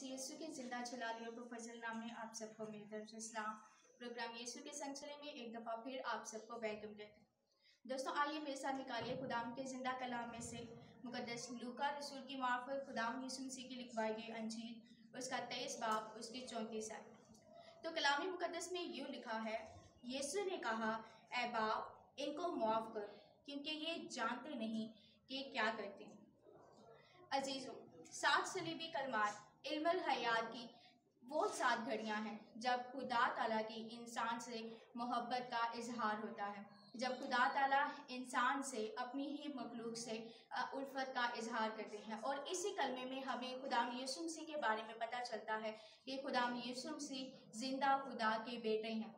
मसीह यीशु के जिंदा जलाली और फजल नाम में आप सबको मेरी तरफ से सलाम। प्रोग्राम यीशु के संचलन में एक दफ़ा फिर आप सबको वेलकम कहते हैं। दोस्तों आइए मेरे साथ निकालिए खुदाम के जिंदा कलाम में से मुकद्दस लूका रसूल की मार्फत खुदाम यीशु मसीह की लिखवाई गई अंजील उसका 23 बाब उसकी 34 आयत। तो कलाम मुकद्दस में यूँ लिखा है, यीशु ने कहा, ऐ बाप इनको माफ़ कर क्योंकि ये जानते नहीं कि क्या करते हैं। अजीज़ों, 7 सलीबी कलमात इल्मुल हयात की वो 7 घड़ियाँ हैं जब खुदा ताला की इंसान से मोहब्बत का इजहार होता है, जब खुदा ताला इंसान से अपनी ही मखलूक से उल्फत का इजहार करते हैं। और इसी कलमे में हमें खुदाम यीशु मसीह के बारे में पता चलता है कि खुदाम यीशु मसीह जिंदा खुदा के बेटे हैं।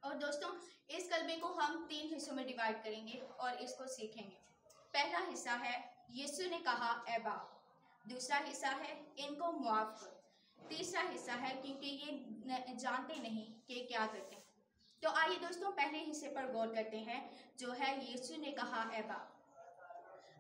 और दोस्तों इस कलमे को हम 3 हिस्सों में डिवाइड करेंगे और इसको सीखेंगे। पहला हिस्सा है यीशु ने कहा, ऐ बाप। दूसरा हिस्सा है इनको मुआफ़ कर। तीसरा हिस्सा है क्योंकि ये जानते नहीं कि क्या करते हैं। तो आइए दोस्तों पहले हिस्से पर गौर करते हैं जो है यीशु ने कहा, ऐ बाप।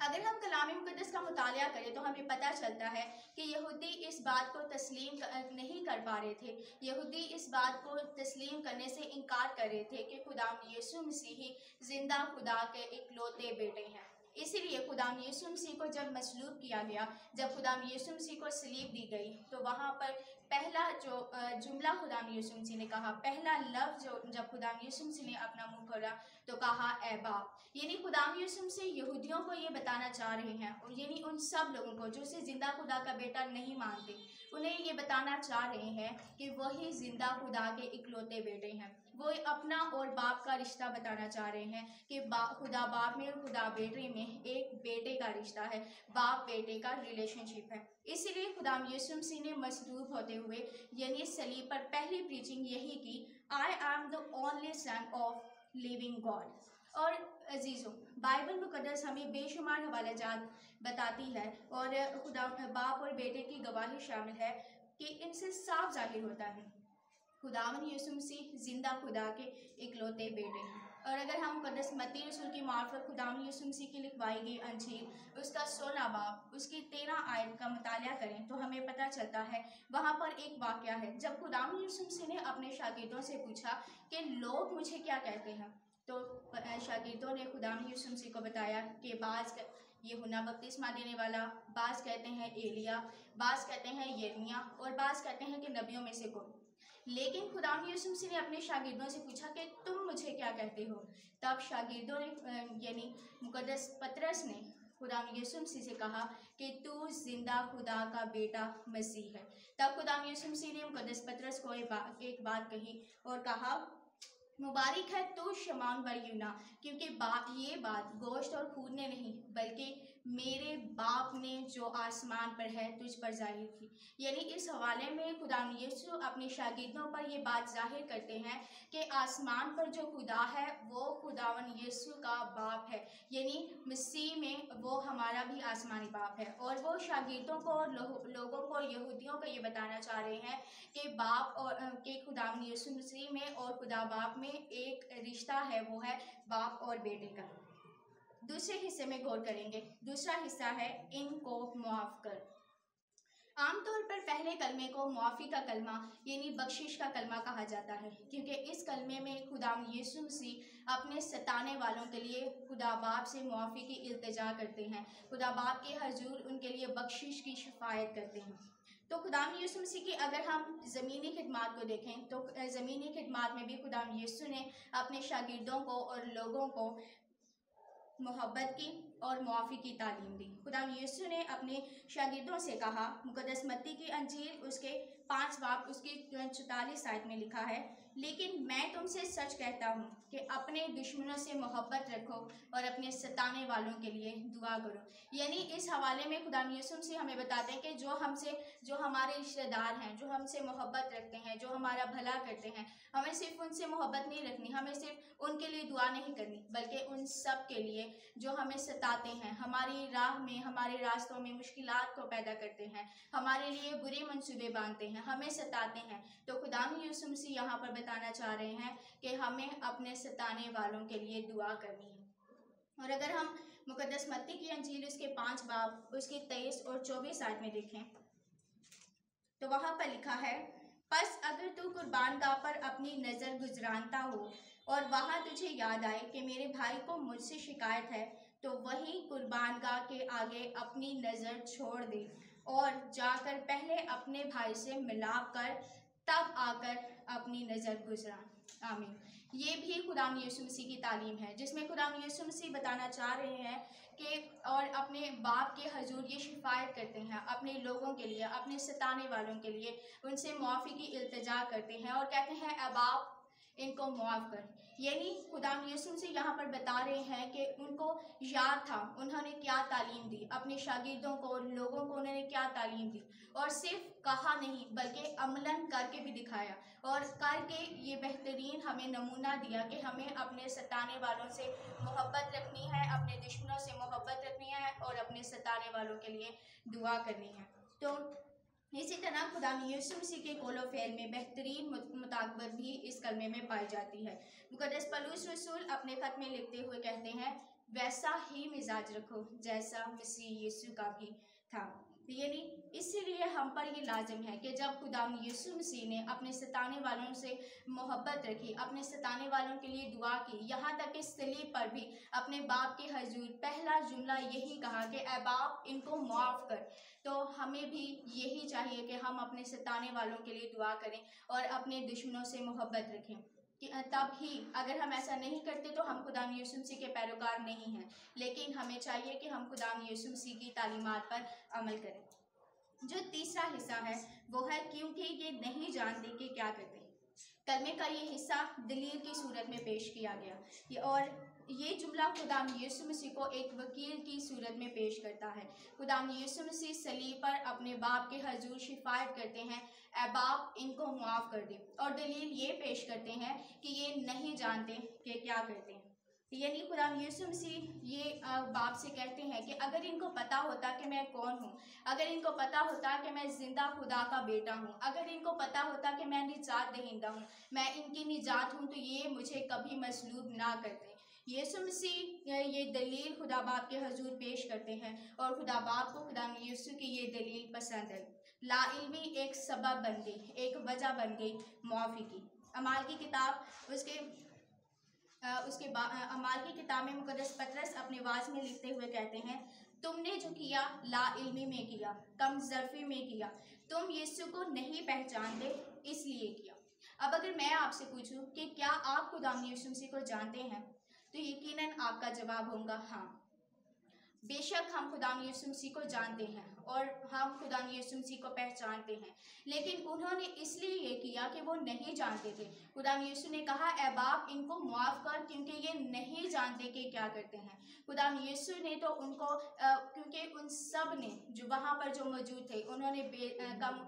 अगर हम कलाम मुकद्दस का मुतालिया करें तो हमें पता चलता है कि यहूदी इस बात को तस्लीम नहीं कर पा रहे थे। यहूदी इस बात को तस्लीम करने से इनकार कर रहे थे कि खुदाम यीशु मसीह ही जिंदा खुदा के इकलौते बेटे हैं। इसीलिए खुदाम यीशु मसीह को जब मसलूब किया गया, जब खुदाम यीशु मसीह को सलीब दी गई, तो वहाँ पर पहला जो जुमला खुदाम यीशु मसीह ने कहा, पहला लफ्ज़ जो जब खुदाम यीशु मसीह ने अपना मुंह खोला तो कहा, ऐ बाप। यानी खुदाम यीशु मसीह यहूदियों को ये बताना चाह रहे हैं, और यानी उन सब लोगों को जो उसे जिंदा खुदा का बेटा नहीं मानते, उन्हें ये बताना चाह रहे हैं कि वही जिंदा खुदा के इकलौते बेटे हैं। वो अपना और बाप का रिश्ता बताना चाह रहे हैं कि खुदा बाप में और खुदा बेटे में एक बेटे का रिश्ता है, बाप बेटे का रिलेशनशिप है। इसीलिए खुदाम यीशु मसीह ने मसलूब होते हुए यानी सलीब पर पहली प्रीचिंग यही की, I am the only son of living God. और अजीज़ों, बाइबल मुकद्दस हमें बेशुमार हवाले जात बताती है और खुदा बाप और बेटे की गवाही शामिल है कि इनसे साफ जाहिर होता है खुदावन यीशु मसीह जिंदा खुदा के इकलौते बेटे हैं। और अगर हम मुकद्दस मत्ती रसूल की मार्फत खुदावन यीशु मसीह की लिखवाई गई अंजील उसका 16 बाब उसकी 13 आयत का मुतालिया करें तो हमें पता चलता है वहाँ पर एक वाक़या है जब खुदावन यीशु मसीह ने अपने शागिर्दों से पूछा कि लोग मुझे क्या कहते हैं। तो शागिर्दों ने खुदावन यीशु मसीह को बताया कि बाज़ यूहन्ना बपतिस्मा देने वाला, बाज़ कहते हैं एलिया, बाज़ कहते हैं यिर्मयाह और बाज़ कहते हैं कि नबियों में से कोई। लेकिन खुदाम यीशु मसीह ने अपने शागिर्दों से पूछा कि तुम मुझे क्या कहते हो। तब शागिर्दों ने यानी मुकद्दस पतरस ने खुदाम यीशु मसीह से कहा कि तू जिंदा खुदा का बेटा मसीह है। तब खुदाम यीशु मसीह ने मुकद्दस पतरस को एक बात कही और कहा, मुबारक है तू शमौन बर यूना, क्योंकि ये बात गोश्त और खून ने नहीं बल्कि मेरे बाप ने जो आसमान पर है तुझ पर जाहिर की। यानी इस हवाले में खुदाम यीशु अपने शागिर्दों पर ये बात जाहिर करते हैं कि आसमान पर जो खुदा है वो खुदावन यीशु का बाप है, यानी मसीह में वो हमारा भी आसमानी बाप है। और वो शागिर्दों को और लोगों को, यहूदियों को ये बताना चाह रहे हैं कि बाप और के खुदावन यीशु मसीह में और खुदा बाप में एक रिश्ता है, वो है बाप और बेटे का। दूसरे हिस्से में गौर करेंगे। दूसरा हिस्सा है इनको मुआफ़ कर। आमतौर पर पहले कलमे को मुआफ़ी का कलमा यानी बख्शिश का कलमा कहा जाता है, क्योंकि इस कलमे में खुदाम यीशु मसीह अपने सताने वालों के लिए खुदा बाप से मुआफ़ी की इल्तिजा करते हैं, खुदा बाप के हजूर उनके लिए बख्शिश की शफायत करते हैं। तो खुदाम यीशु मसीह की अगर हम ज़मीनी खिदमात को देखें तो ज़मीनी खिदमात में भी खुदाम यीशु ने अपने शागिर्दों को और लोगों को मोहब्बत की और मुआफ़ी की तालीम दी। खुदाम यीशु ने अपने शागिर्दों से कहा, मुकद्दस मत्ती की अंजील उसके 5 बाब उसकी 44 आयत में लिखा है, लेकिन मैं तुमसे सच कहता हूँ कि अपने दुश्मनों से मोहब्बत रखो और अपने सताने वालों के लिए दुआ करो। यानी इस हवाले में खुदाम यीशु मसीह हमें बताते हैं कि जो हमारे रिश्तेदार हैं, जो हमसे मोहब्बत रखते हैं, जो हमारा भला करते हैं, हमें सिर्फ उनसे मोहब्बत नहीं रखनी, हमें सिर्फ उनके लिए दुआ नहीं करनी, बल्कि उन सब के लिए जो हमें सताते हैं, हमारी राह में, हमारे रास्तों में मुश्किलात को पैदा करते हैं, हमारे लिए बुरे मंसूबे बांधते हैं, हमें सताते हैं। तो खुदाम यीशु मसीह यहाँ पर बताना चाह रहे हैं कि हमें अपने सताने वालों के लिए दुआ करनी है। और अगर हम मुकद्दस मत्ती की अंजील उसके 5 बाब उसके 23 और 24 आयत में देखें तो वहाँ पर लिखा है, बस अगर तू कुर्बानगाह पर अपनी नज़र गुजरानता हो और वहाँ तुझे याद आए कि मेरे भाई को मुझसे शिकायत है, तो वहीं कुर्बानगाह के आगे अपनी नज़र छोड़ दे और जाकर पहले अपने भाई से मिलाप कर, तब आकर अपनी नज़र गुजरान। आमीन। ये भी खुदाम यीशु मसीह की तालीम है, जिसमें खुदाम यीशु मसीह बताना चाह रहे हैं कि और अपने बाप के हजूर ये शिफायत करते हैं अपने लोगों के लिए, अपने सताने वालों के लिए, उनसे मुआफ़ी की इल्तिजा करते हैं और कहते हैं, ए बाप इनको मुआफ़ कर। यानी खुदाम यीशु मसीह यहाँ पर बता रहे हैं कि उनको याद था उन्होंने क्या तालीम दी, अपने शागिर्दों को, लोगों को उन्होंने क्या तालीम दी, और सिर्फ कहा नहीं बल्कि अमलन करके भी दिखाया, और करके ये बेहतरीन हमें नमूना दिया कि हमें अपने सताने वालों से मोहब्बत रखनी है, अपने दुश्मनों से मोहब्बत रखनी है और अपने सताने वालों के लिए दुआ करनी है। तो इसी तरह खुदा यीशु मसीह के कौलो फ़ेल में बेहतरीन मुताकबत भी इस कलमे में पाई जाती है। मुक़द्दस पौलुस रसूल अपने ख़त में लिखते हुए कहते हैं, वैसा ही मिजाज रखो जैसा मसीह यीशु का भी था। यानी इसीलिए हम पर ये लाजिम है कि जब खुदा यीशु मसीह ने अपने सताने वालों से मोहब्बत रखी, अपने सताने वालों के लिए दुआ की, यहाँ तक कि सलीब पर भी अपने बाप के हजूर पहला जुमला यही कहा कि ए बाप इनको माफ़ कर। तो हमें भी यही चाहिए कि हम अपने सताने वालों के लिए दुआ करें और अपने दुश्मनों से मोहब्बत रखें, कि तब ही, अगर हम ऐसा नहीं करते तो हम खुदा यीशु मसीह के पैरोकार नहीं हैं। लेकिन हमें चाहिए कि हम खुदा यीशु मसीह की तालीमात पर अमल करें। जो तीसरा हिस्सा है वो है, क्योंकि ये नहीं जानते कि क्या करते हैं। कलमे का ये हिस्सा दलील की सूरत में पेश किया गया, और ये जुमला खुदाम यीशु मसीह को एक वकील की सूरत में पेश करता है। खुदाम यीशु मसीह सलीब पर अपने बाप के हजूर शिफायत करते हैं, ए बाप इनको मुआफ़ कर दे, और दलील ये पेश करते हैं कि ये नहीं जानते कि क्या करते हैं। यानी खुदाम यीशु मसीह ये बाप से कहते हैं कि अगर इनको पता होता कि मैं कौन हूँ, अगर इनको पता होता कि मैं ज़िंदा खुदा का बेटा हूँ, अगर इनको पता होता कि मैं निजात दहिंदा हूँ, मैं इनकी निजात हूँ, तो ये मुझे कभी मसलूब ना करते। यीशु मसीह ये दलील खुदा बाप के हजूर पेश करते हैं, और खुदा बाप को खुदा यीशु की ये दलील पसंद है। लाइल्मी एक सबब बन गई, एक वजह बन गई मुआफ़ी की। अमाल की किताब अमाल की किताब में मुक़द्दस पतरस अपने वाज में लिखते हुए कहते हैं, तुमने जो किया लाइल्मी में किया, कम ज़र्फ़ी में किया, तुम यीशु को नहीं पहचानते इसलिए किया। अब अगर मैं आपसे पूछूं कि क्या आप खुदा यीशु मसीह को जानते हैं, तो यकीनन आपका जवाब होगा हाँ। बेशक हम खुदा यीशु मसीह को जानते हैं और हम खुदा यीशु मसीह को पहचानते हैं, लेकिन उन्होंने इसलिए ये किया कि वो नहीं जानते थे। खुदा यीशु ने कहा, ए बाप इनको माफ़ कर, क्योंकि ये नहीं जानते कि क्या करते हैं। खुदा यीशु ने तो उनको क्योंकि उन सब ने जो वहाँ पर जो मौजूद थे, उन्होंने कम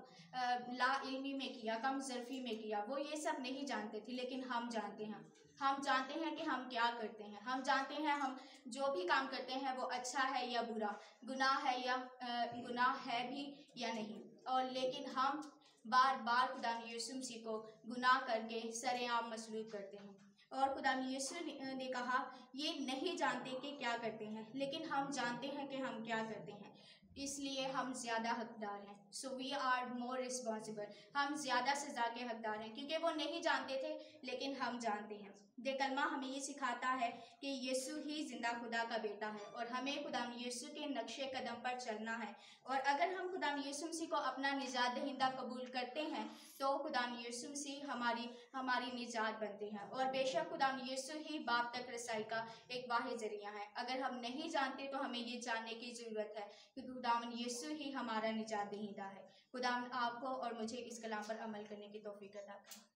लाइल्मी में किया, कम ज़र्फ़ी में किया, वो ये सब नहीं जानते थे। लेकिन हम जानते हैं, हम जानते हैं कि हम क्या करते हैं, हम जानते हैं हम जो भी काम करते हैं वो अच्छा है या बुरा, गुनाह है या गुनाह है भी या नहीं। और लेकिन हम बार बार खुदा यीशु मसीह को गुनाह करके सरेआम मसलूब करते हैं। और खुदा यीशु ने कहा ये नहीं जानते कि क्या करते हैं, लेकिन हम जानते हैं कि हम क्या करते हैं, इसलिए हम ज़्यादा हकदार हैं। So we are more responsible, हम ज़्यादा सज़ा के हकदार हैं, क्योंकि वो नहीं जानते थे लेकिन हम जानते हैं। ये कलमा हमें ये सिखाता है कि यीशु ही ज़िंदा खुदा का बेटा है, और हमें खुदा यीशु के नक्शे कदम पर चलना है। और अगर हम खुदा यीशु मसीह को अपना निजात दहिंदा कबूल करते हैं तो खुदा यीशु मसीह हमारी निजात बनते हैं, और बेशक खुदा यीशु ही बाप तक रसाई का एक वाहिद ज़रिया है। अगर हम नहीं जानते तो हमें ये जानने की ज़रूरत है कि खुदावन यीशु ही हमारा निजात दहिंदा है। खुदावन आपको और मुझे इस कलाम पर अमल करने की तौफीक अता करें।